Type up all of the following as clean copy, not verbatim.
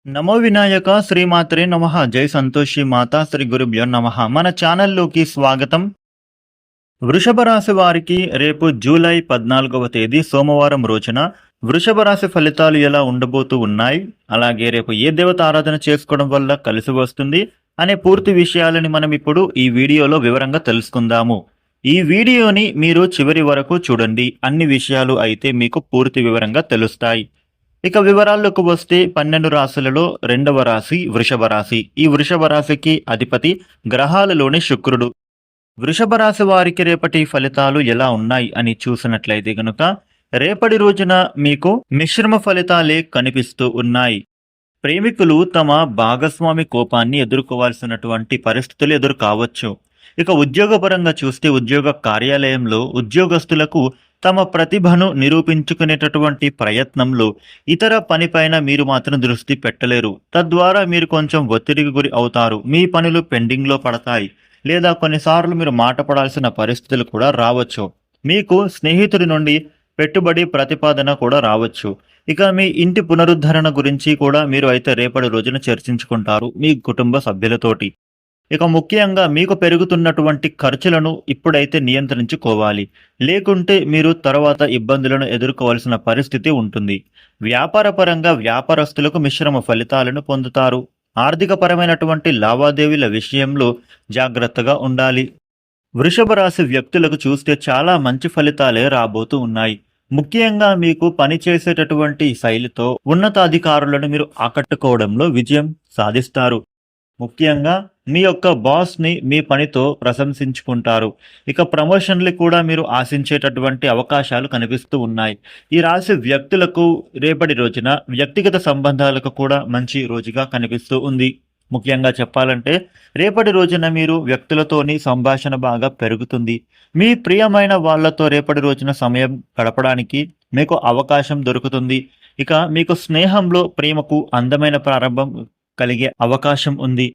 నమో వినాయక శ్రీమాత్రే నమః. జై సంతోషి మాతా శ్రీ గురుభ్యో నమః. మన ఛానల్లోకి స్వాగతం. వృషభ రాశి వారికి రేపు జూలై 14వ తేదీ సోమవారం రోజున వృషభ రాశి ఫలితాలు ఎలా ఉండబోతూ ఉన్నాయి, అలాగే రేపు ఏ దేవత ఆరాధన చేసుకోవడం వల్ల కలిసి వస్తుంది అనే పూర్తి విషయాలని మనం ఇప్పుడు ఈ వీడియోలో వివరంగా తెలుసుకుందాము. ఈ వీడియోని మీరు చివరి వరకు చూడండి. అన్ని విషయాలు అయితే మీకు పూర్తి వివరంగా తెలుస్తాయి. ఇక వివరాల్లోకి వస్తే 12 రాశులలో రెండవ రాశి వృషభ రాశి. ఈ వృషభ రాశికి అధిపతి గ్రహాలలోని శుక్రుడు. వృషభ రాశి వారికి రేపటి ఫలితాలు ఎలా ఉన్నాయి అని చూసినట్లయితే గనుక రేపటి రోజున మీకు మిశ్రమ ఫలితాలే కనిపిస్తూ ఉన్నాయి. ప్రేమికులు తమ భాగస్వామి కోపాన్ని ఎదుర్కోవాల్సినటువంటి పరిస్థితులు ఎదురు కావచ్చు. ఇక ఉద్యోగపరంగా చూస్తే ఉద్యోగ కార్యాలయంలో ఉద్యోగస్తులకు తమ ప్రతిభను నిరూపించుకునేటటువంటి ప్రయత్నంలో ఇతర పనిపైన మీరు మాత్రం దృష్టి పెట్టలేరు. తద్వారా మీరు కొంచెం ఒత్తిడికి గురి అవుతారు. మీ పనులు పెండింగ్లో పడతాయి, లేదా కొన్నిసార్లు మీరు మాట పడాల్సిన పరిస్థితులు కూడా రావచ్చు. మీకు స్నేహితుడి నుండి పెట్టుబడి ప్రతిపాదన కూడా రావచ్చు. ఇక మీ ఇంటి పునరుద్ధరణ గురించి కూడా మీరు అయితే రేపటి రోజున చర్చించుకుంటారు మీ కుటుంబ సభ్యులతోటి. ఇక ముఖ్యంగా మీకు పెరుగుతున్నటువంటి ఖర్చులను ఇప్పుడైతే నియంత్రించుకోవాలి. లేకుంటే మీరు తర్వాత ఇబ్బందులను ఎదుర్కోవాల్సిన పరిస్థితి ఉంటుంది. వ్యాపారపరంగా వ్యాపారస్తులకు మిశ్రమ ఫలితాలను పొందుతారు. ఆర్థికపరమైనటువంటి లావాదేవీల విషయంలో జాగ్రత్తగా ఉండాలి. వృషభ రాశి వ్యక్తులకు చూస్తే చాలా మంచి ఫలితాలే రాబోతూ ఉన్నాయి. ముఖ్యంగా మీకు పనిచేసేటటువంటి శైలితో ఉన్నతాధికారులను మీరు ఆకట్టుకోవడంలో విజయం సాధిస్తారు. ముఖ్యంగా మీ యొక్క బాస్ని మీ పనితో ప్రశంసించుకుంటారు. ఇక ప్రమోషన్లు కూడా మీరు ఆశించేటటువంటి అవకాశాలు కనిపిస్తూ ఉన్నాయి. ఈ రాశి వ్యక్తులకు రేపటి రోజున వ్యక్తిగత సంబంధాలకు కూడా మంచి రోజుగా కనిపిస్తూ ఉంది. ముఖ్యంగా చెప్పాలంటే రేపటి రోజున మీరు వ్యక్తులతోని సంభాషణ బాగా పెరుగుతుంది. మీ ప్రియమైన వాళ్ళతో రేపటి రోజున సమయం గడపడానికి మీకు అవకాశం దొరుకుతుంది. ఇక మీకు స్నేహంలో ప్రేమకు అందమైన ప్రారంభం కలిగే అవకాశం ఉంది.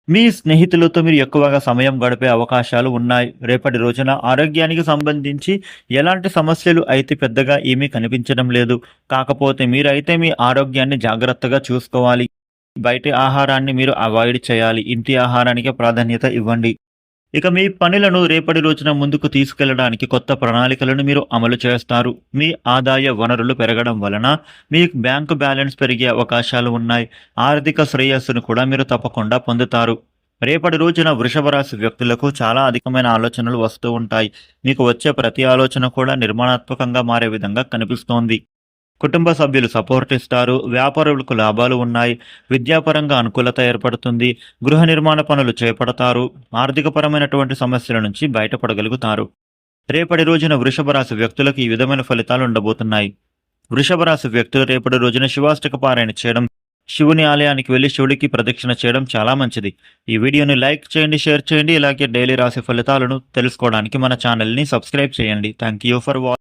మీ స్నేహితులతో మీరు ఎక్కువగా సమయం గడిపే అవకాశాలు ఉన్నాయి. రేపటి రోజున ఆరోగ్యానికి సంబంధించి ఎలాంటి సమస్యలు అయితే పెద్దగా ఏమీ కనిపించడం లేదు. కాకపోతే మీరైతే మీ ఆరోగ్యాన్ని జాగ్రత్తగా చూసుకోవాలి. బయటి ఆహారాన్ని మీరు అవాయిడ్ చేయాలి. ఇంటి ఆహారానికే ప్రాధాన్యత ఇవ్వండి. ఇక మీ పనులను రేపటి రోజున ముందుకు తీసుకెళ్లడానికి కొత్త ప్రణాళికలను మీరు అమలు చేస్తారు. మీ ఆదాయ వనరులు పెరగడం వలన మీ బ్యాంకు బ్యాలెన్స్ పెరిగే అవకాశాలు ఉన్నాయి. ఆర్థిక శ్రేయస్సును కూడా మీరు తప్పకుండా పొందుతారు. రేపటి రోజున వృషభ రాశి వ్యక్తులకు చాలా అధికమైన ఆలోచనలు వస్తూ ఉంటాయి. మీకు వచ్చే ప్రతి ఆలోచన కూడా నిర్మాణాత్మకంగా మారే విధంగా కనిపిస్తోంది. కుటుంబ సభ్యులు సపోర్ట్ ఇస్తారు. వ్యాపారులకు లాభాలు ఉన్నాయి. విద్యాపరంగా అనుకూలత ఏర్పడుతుంది. గృహ నిర్మాణ పనులు చేపడతారు. ఆర్థికపరమైనటువంటి సమస్యల నుంచి బయటపడగలుగుతారు. రేపటి రోజున వృషభ రాశి వ్యక్తులకు ఈ విధమైన ఫలితాలు ఉండబోతున్నాయి. వృషభ రాశి వ్యక్తులు రేపటి రోజున శివాష్టక పారాయణ చేయడం, శివుని ఆలయానికి వెళ్లి శివుడికి ప్రదక్షిణ చేయడం చాలా మంచిది. ఈ వీడియోని లైక్ చేయండి, షేర్ చేయండి. ఇలాగే డైలీ రాశి ఫలితాలను తెలుసుకోవడానికి మన ఛానల్ని సబ్స్క్రైబ్ చేయండి. Thank you for watching.